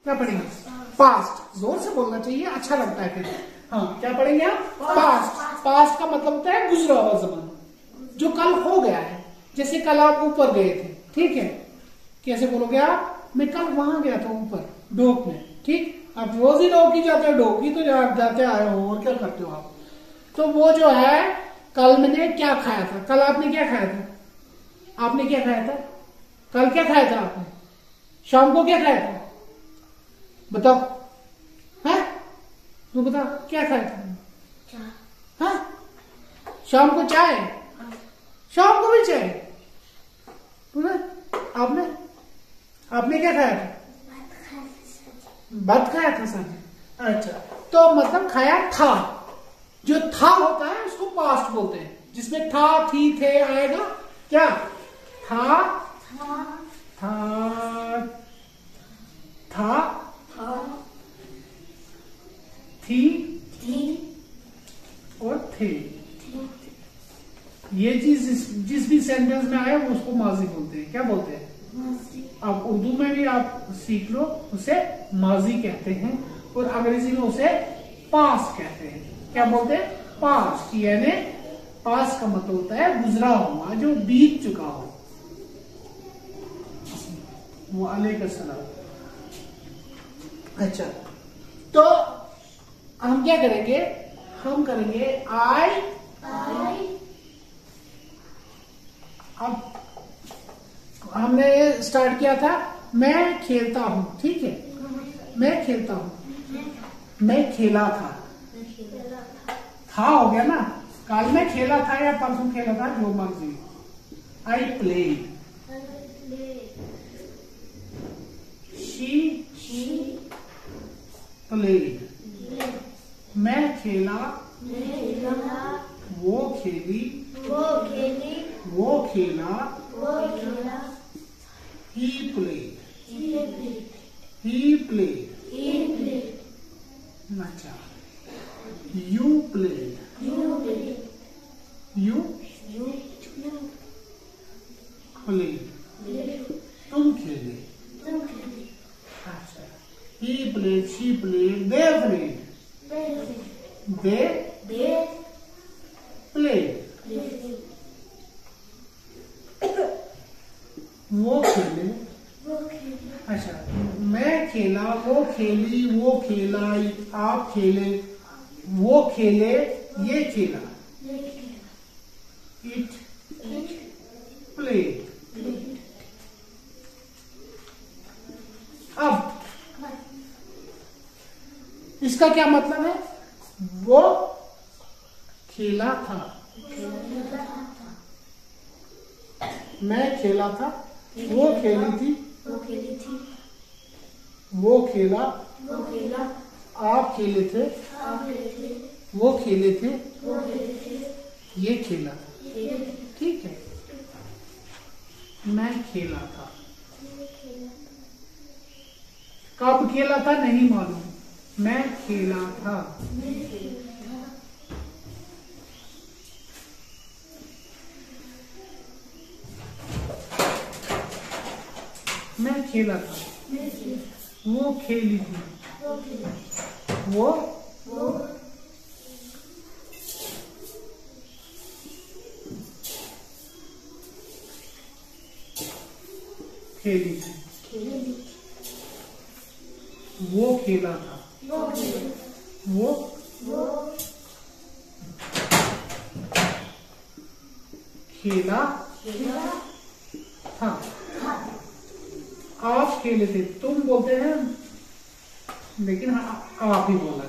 क्या पढ़ेंगे? पास्ट। जोर से बोलना चाहिए, अच्छा लगता है फिर। हाँ, क्या पढ़ेंगे आप? पास्ट। पास्ट का मतलब होता है गुजरा हुआ जमाना, जो कल हो गया है। जैसे कल आप ऊपर गए थे, ठीक है, कैसे बोलोगे आप? मैं कल वहां गया था ऊपर डोक में, ठीक। आप रोज ही डोक ही जाते हो, डोक ही तो जाते आए हो, और क्या करते हो आप? तो वो जो है, कल मैंने क्या खाया था, कल आपने क्या खाया था? आपने क्या खाया था? कल क्या खाया था आपने? शाम को क्या खाया था? बताओ, है? तू बता, क्या खाया था? हाँ, शाम को चाय, शाम को भी चाय। आपने आपने क्या खाया था? भात खाया था सर। अच्छा, तो मतलब खाया था। जो था होता है उसको पास्ट बोलते हैं, जिसमें था, थी, थे आएगा। क्या? था, था, थी और थे। ये चीज जिस भी सेंटेंस में आए उसको माजी बोलते हैं। क्या बोलते हैं? आप उर्दू में भी आप सीख लो, उसे माजी कहते हैं, और अंग्रेजी में उसे पास्ट कहते हैं। क्या बोलते हैं? पास्ट। यानी पास्ट का मतलब होता है गुजरा हुआ, जो बीत चुका हो। वो अलैकुम सलाम। अच्छा, तो हम क्या करेंगे? हम करेंगे आई। अब हमने स्टार्ट किया था, मैं खेलता हूं, ठीक है। मैं खेलता हूं, मैं खेला था। था हो गया ना। कल मैं खेला था या परसों खेला था, जो मर्जी। I play, she played. मैं खेला, वो खेली, वो खेला, he played, he played। अच्छा, you played, you played। तुम खेले। अच्छा, he played, she played, they played, they played। वो खेले। अच्छा, मैं खेला, वो खेली, वो खेला, आप खेले, वो खेले, ये खेला। It played. अब इसका क्या मतलब है? वो खेला था, मैं खेला था, वो खेली थी, वो खेला, आप खेले थे, वो खेले थे, ये खेला। ठीक है, मैं खेला था। कब खेला था नहीं मालूम, मैं खेला था। मैं खेला था, वो खेली थी, वो खेली थी, वो खेला था, वो खेला था। आप खेले थे, तुम बोलते हैं, लेकिन आप ही बोला।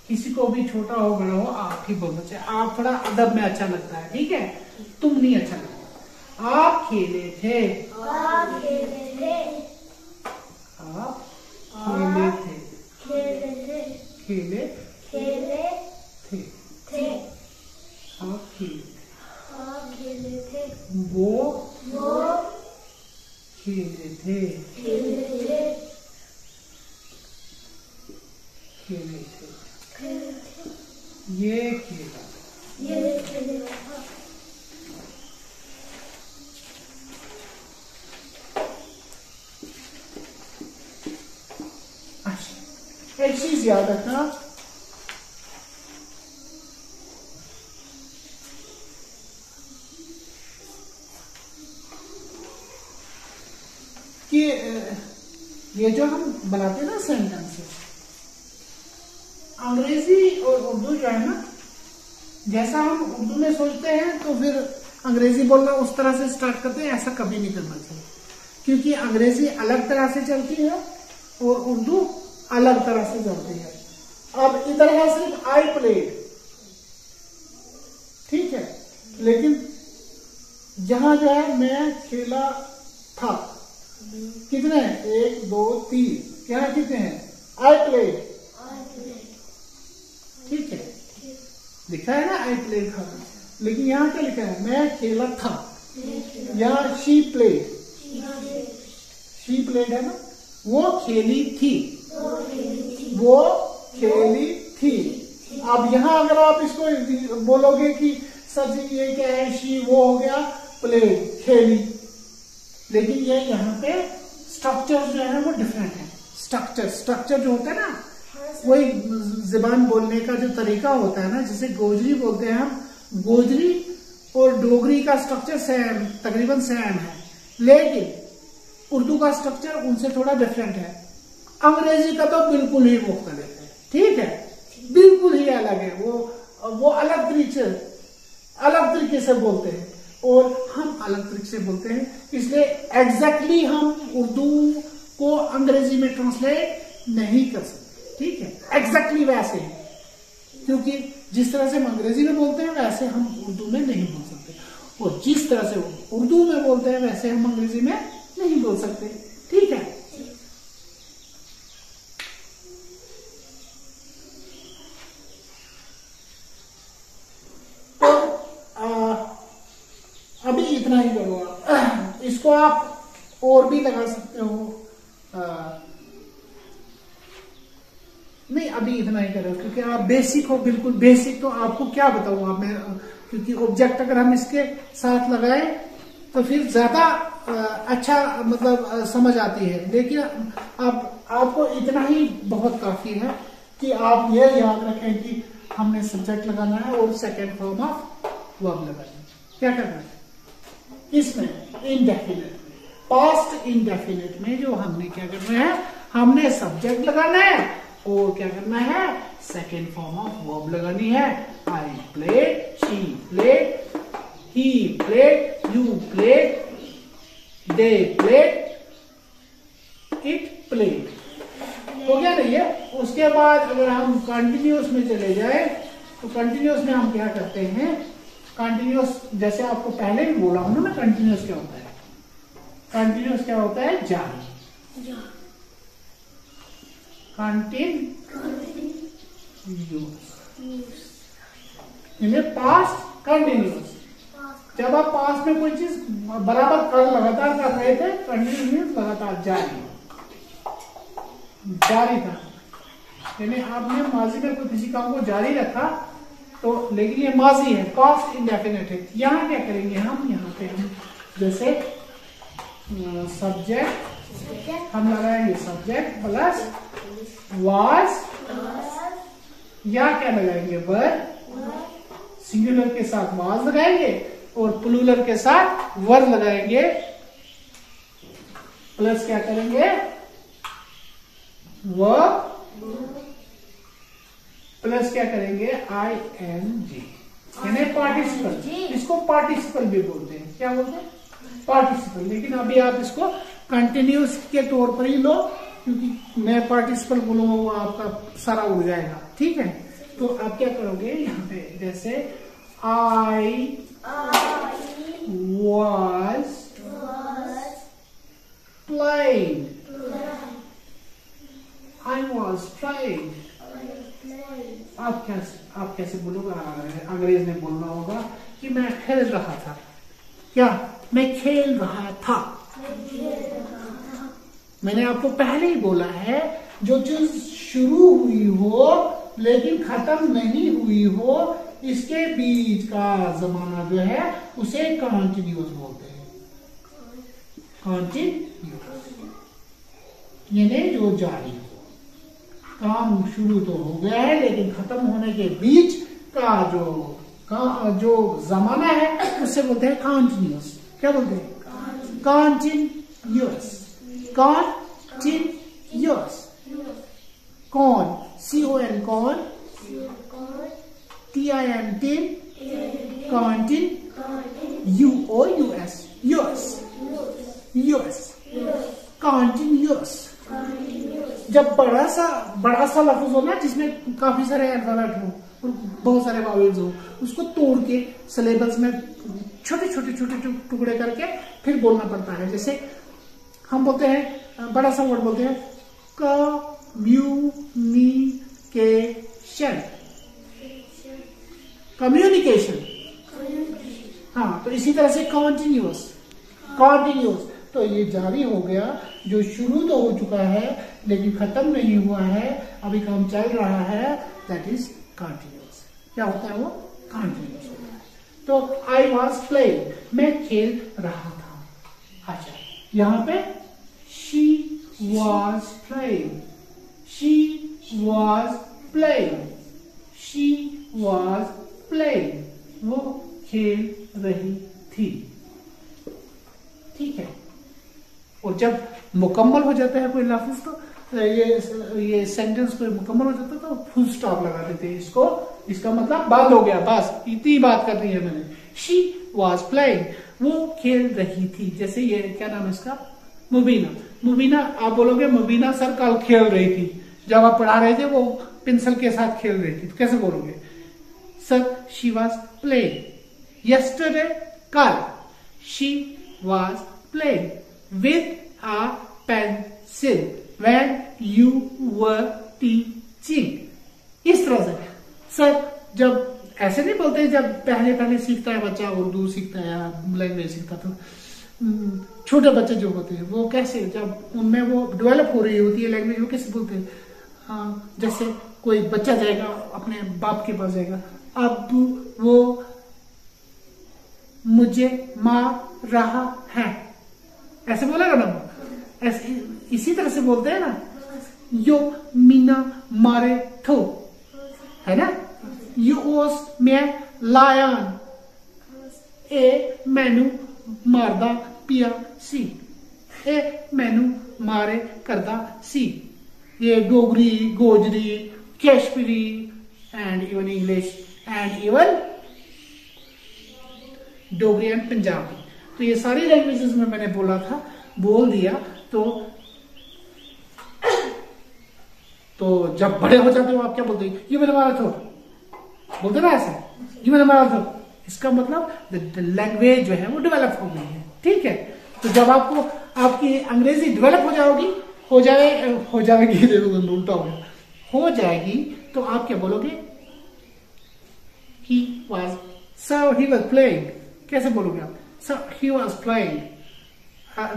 किसी को भी छोटा हो बड़ा हो, आप ही बोलना चाहिए। आप थोड़ा अदब में अच्छा लगता है, ठीक है। तुम नहीं अच्छा लगता। आप खेले थे, आप खेले थे, आप खेले थे, खेले थे, आप खेले थे, वो खेले थे, ये खेला। चीज याद रखना कि ये जो हम बनाते हैं ना सेंटेंसेस, अंग्रेजी और उर्दू जो है ना, जैसा हम उर्दू में सोचते हैं तो फिर अंग्रेजी बोलना उस तरह से स्टार्ट करते हैं, ऐसा कभी नहीं करना चाहिए, क्योंकि अंग्रेजी अलग तरह से चलती है और उर्दू अलग तरह से चलती है। अब इधर है सिर्फ आई प्लेड, ठीक है, लेकिन जहां जो है मैं खेला था, कितने, 1 2 3, यहाँ कितने हैं, आई प्लेड, ठीक है, लिखा है ना आई प्लेड था, लेकिन यहाँ क्या लिखा है, मैं खेला था, यहाँ शी प्लेड, शी प्लेड है ना, वो खेली थी, वो खेली थी। अब यहाँ अगर आप इसको बोलोगे कि सर जी ये क्या है, शी वो हो गया, प्लेड खेली, लेकिन ये यहाँ पे स्ट्रक्चर जो है वो डिफरेंट है। स्ट्रक्चर जो होता है ना, वही जुबान बोलने का जो तरीका होता है ना, जिसे गोजरी बोलते हैं हम, गोजरी और डोगरी का स्ट्रक्चर सेम, तकरीबन सेम है, लेकिन उर्दू का स्ट्रक्चर उनसे थोड़ा डिफरेंट है। अंग्रेजी का तो बिल्कुल ही मुख्तलिफ है, ठीक है, बिल्कुल ही अलग है, वो अलग तरीके से बोलते हैं और हम अलग तरीके से बोलते हैं, इसलिए एग्जैक्टली हम उर्दू को अंग्रेजी में ट्रांसलेट नहीं कर सकते, ठीक है, एग्जैक्टली वैसे ही, क्योंकि जिस तरह से हम अंग्रेजी में बोलते हैं वैसे हम उर्दू में नहीं बोल सकते, और जिस तरह से उर्दू में बोलते हैं वैसे हम अंग्रेजी में नहीं बोल सकते, ठीक है। तो अभी इतना ही करो आप, इसको आप और भी लगा सकते हो, नहीं अभी इतना ही करो, क्योंकि आप बेसिक हो, बिल्कुल बेसिक, तो आपको क्या बताऊं आप, मैं क्योंकि ऑब्जेक्ट अगर हम इसके साथ लगाए तो फिर ज्यादा अच्छा मतलब समझ आती है, लेकिन अब आपको इतना ही बहुत काफी है कि आप ये याद रखें कि हमने सब्जेक्ट लगाना है और सेकेंड फॉर्म ऑफ वर्ब लगाना है। क्या करना है इसमें, इनडेफिनेट, पास्ट इनडेफिनेट में जो हमने क्या करना है, हमने सब्जेक्ट लगाना है और क्या करना है, सेकेंड फॉर्म ऑफ वर्ब लगानी है। I played, she played, he played, you played, they played, it played, हो गया ना ये। उसके बाद अगर हम कंटिन्यूअस में चले जाए तो कंटिन्यूअस में हम क्या करते हैं, कंटिन्यूअस जैसे आपको पहले भी बोला हूं ना, कंटिन्यूअस क्या होता है, कंटिन्यूअस क्या होता है, जारी, कंटिन्यूअस, पास्ट कंटिन्यूअस, जब आप पास्ट में कोई चीज बराबर कर लगातार कर रहे थे, कंटिन्यूअस लगातार जारी था, यानी आपने माजी में कोई किसी काम को जारी रखा तो, लेकिन ये माजी है, पास्ट इंडेफिनिट है। यहाँ क्या करेंगे हम, यहाँ पे हम जैसे सब्जेक्ट हम लगाएंगे, सब्जेक्ट प्लस वाज, या क्या लगाएंगे, वर, सिंगुलर के साथ वाज लगाएंगे और प्लूरल के साथ वर लगाएंगे, प्लस क्या करेंगे, वर्ब, प्लस क्या करेंगे, ING, यानी पार्टिसिपल, इसको पार्टिसिपल भी बोलते हैं, क्या बोलते हैं, पार्टिसिपल। लेकिन अभी आप इसको कंटिन्यूअस के तौर पर ही लो, क्योंकि मैं पार्टिसिपल बोलूंगा वो आपका सारा उड़ जाएगा, ठीक है। तो आप क्या करोगे यहाँ पे, जैसे I was playing, I was playing, आप कैसे बोलोगे, अंग्रेज में बोलना होगा कि मैं खेल रहा था, क्या, मैं खेल रहा था। मैंने आपको पहले ही बोला है, जो चीज शुरू हुई हो लेकिन खत्म नहीं हुई हो, इसके बीच का जमाना जो है उसे कंटिन्यूअस बोलते हैं, कंटिन्यूअस, यानी जो जारी हो। काम शुरू तो हो गया है लेकिन खत्म होने के बीच का जो जमाना है उससे बोलते हैं कॉन्टिन्यूस। क्या बोलते हैं? कॉन्टिन्यूस। कॉन्टिन्यूस। कौन, CON कौन, TIN tin, CONTINUOUS US continuous. जब बड़ा सा लफ्ज हो ना जिसमें काफी सारे अल्फाबेट हो और बहुत सारे वावेल्स हो, उसको तोड़ के सिलेबस में छोटे छोटे टुकड़े करके फिर बोलना पड़ता है। जैसे हम बोलते हैं, बड़ा सा वर्ड बोलते हैं कम्युनिकेशन। हाँ, तो इसी तरह से कॉन्टिन्यूस। तो ये जारी हो गया, जो शुरू तो हो चुका है लेकिन खत्म नहीं हुआ है, अभी काम चल रहा है, दैट इज कॉन्टिन्यूस। क्या होता है वो? कॉन्टिन्यूस होता है। तो आई वॉज प्लेइंग, मैं खेल रहा था। अच्छा, यहाँ पे शी वॉज प्लेइंग, वो खेल रही थी। ठीक है। और जब मुकम्मल हो जाता है कोई लफ्ज तो ये सेंटेंस कोई मुकम्मल हो जाता है तो फुल स्टॉप लगा देते हैं इसको। इसका मतलब बंद हो गया, बस इतनी बात कर रही है मैंने। शी वॉज प्लेइंग, वो खेल रही थी। जैसे ये क्या नाम है इसका? मुबीना। आप बोलोगे मुबीना सर कल खेल रही थी, जब आप पढ़ा रहे थे वो पेंसिल के साथ खेल रही थी, तो कैसे बोलोगे? Sir she was playing yesterday, कल she was playing with a pencil when you were teaching। इस तरह से सर, जब ऐसे नहीं बोलते, जब पहले सीखता है बच्चा, उर्दू सीखता है या लैंग्वेज सीखता, तो छोटे बच्चे जो होते हैं वो कैसे, जब उनमें वो डेवलप हो रही होती है लैंग्वेज, वो कैसे बोलते हैं? हाँ, जैसे कोई बच्चा जाएगा अपने बाप के पास जाएगा, अब वो मुझे मार रहा है, ऐसे बोलेगा ना? ऐसे इसी तरह से बोलते हैं ना, यो मीना मारे थो, है ना? यू ओस में लायन, ए मैनू मारदा पिया सी, ए मैनू मारे करदा सी। ये Dogri, Gojri, Kashmiri and even English and even Dogri and Punjabi, तो ये सारी लैंग्वेजेस में मैंने बोल दिया। तो जब बड़े हो जाते हो आप क्या बोलते हैं? ये मैंने मारा था, बोलते ना ऐसे, ये मैंने मारा था। इसका मतलब लैंग्वेज जो है वो डेवलप हो गई है। ठीक है। तो जब आपकी अंग्रेजी डेवलप हो जाएगी, उल्टा हो जाएगी, तो आप क्या बोलोगे? He was playing. कैसे बोलोगे आप? So he was playing.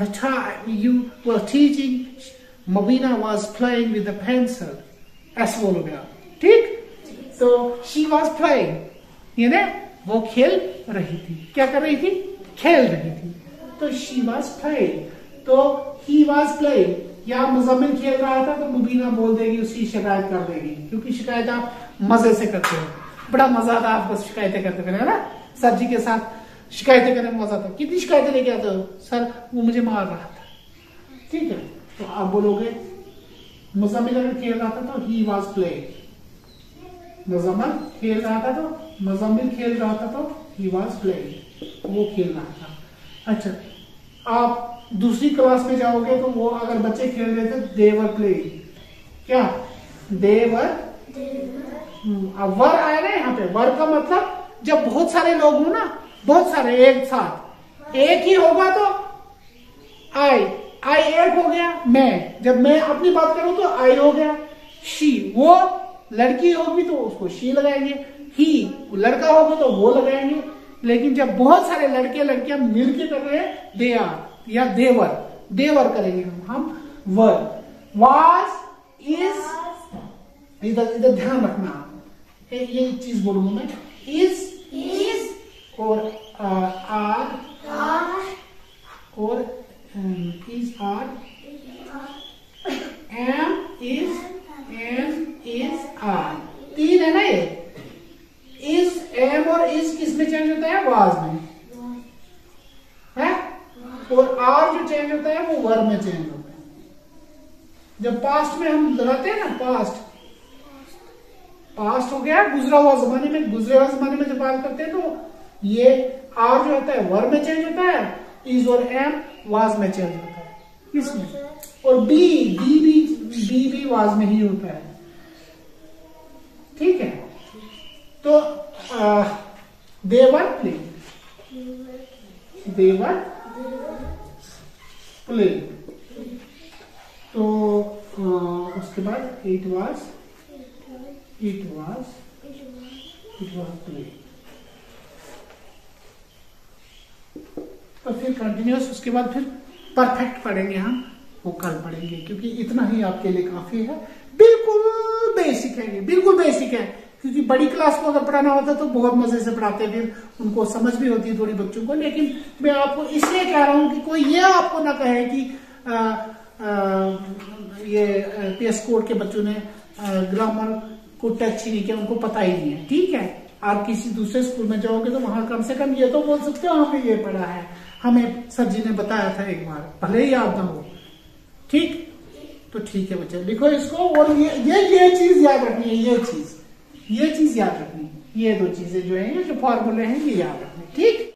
The time you were teaching, Mobina was playing with the pencil. ऐसे बोलोगे आप। ठीक? तो she was playing, यानी वो खेल रही थी। क्या कर रही थी? खेल रही थी। तो she was playing, तो he was playing, या मुज़म्मिल खेल रहा था तो मुबीना बोल देगी, उसकी शिकायत कर देगी, क्योंकि शिकायत आप मजे से करते हो। बड़ा मजा आता है आपको शिकायतें करते हुए, है ना? सर जी के साथ शिकायतें करने में मजा आता है। कितनी शिकायतें लेके आते हो? सर वो मुझे मार रहा था। ठीक है। तो आप बोलोगे मुज़म्मिल अगर खेल रहा था तो ही वॉज प्लेइंग, मुज़म्मिल खेल रहा था तो ही वॉज प्लेइंग, वो खेल रहा था। अच्छा, आप दूसरी क्लास में जाओगे तो वो अगर बच्चे खेल रहे थे, दे वर प्लेइंग। क्या? दे वर। अब वर आया ना यहाँ पे। वर का मतलब जब बहुत सारे लोग हो ना, बहुत सारे एक साथ, एक ही होगा तो आई एक हो गया, मैं, जब मैं अपनी बात करूं तो आई हो गया, शी, वो लड़की होगी तो उसको शी लगाएंगे, ही लड़का होगा तो वो लगाएंगे। लेकिन जब बहुत सारे लड़के लड़कियां मिलके कर रहे हैं, दे आर या देवर करेंगे हम वर। वाज इज, इधर ध्यान रखना, ये चीज बोलूंगा मैं, इज और आर और is are, am is and और इज किस में चेंज होता है? वाज में है। और आर जो चेंज होता है वो वर में चेंज होता है। जब पास्ट में हम लगाते हैं ना, पास्ट हो गया गुजरा हुआ जमाने में, गुजरे हुए जमाने में जब बात करते हैं तो ये आर जो होता है वर में चेंज होता है, इज और एम वाज में चेंज होता है इसमें, और बी भी वाज में ही होता है। ठीक है, तो देवर प्ले, देवर प्ले, तो उसके बाद इट वाज प्ले। तो फिर कंटिन्यूस, उसके बाद फिर परफेक्ट पढ़ेंगे हम, वो कल पढ़ेंगे, क्योंकि इतना ही आपके लिए काफी है। बिल्कुल बेसिक है ये, बिल्कुल बेसिक है, क्योंकि बड़ी क्लास को अगर पढ़ाना होता तो बहुत मजे से पढ़ाते, फिर उनको समझ भी होती है थोड़ी बच्चों को। लेकिन मैं आपको इसलिए कह रहा हूं कि कोई ये आपको ना कहे कि ये पीएस कोड के बच्चों ने ग्रामर को टच ही नहीं किया, उनको पता ही नहीं है। ठीक है, आप किसी दूसरे स्कूल में जाओगे तो वहां कम से कम ये तो बोल सकते हो हमें ये पढ़ा है, हमें सर जी ने बताया था एक बार, भले ही याद ना हो। ठीक, तो ठीक है बच्चे, लिखो इसको। और ये चीज याद रखनी है, ये चीज याद रखनी है, ये दो चीजें जो है, जो फॉर्मूले हैं ये याद रखनी है। ठीक।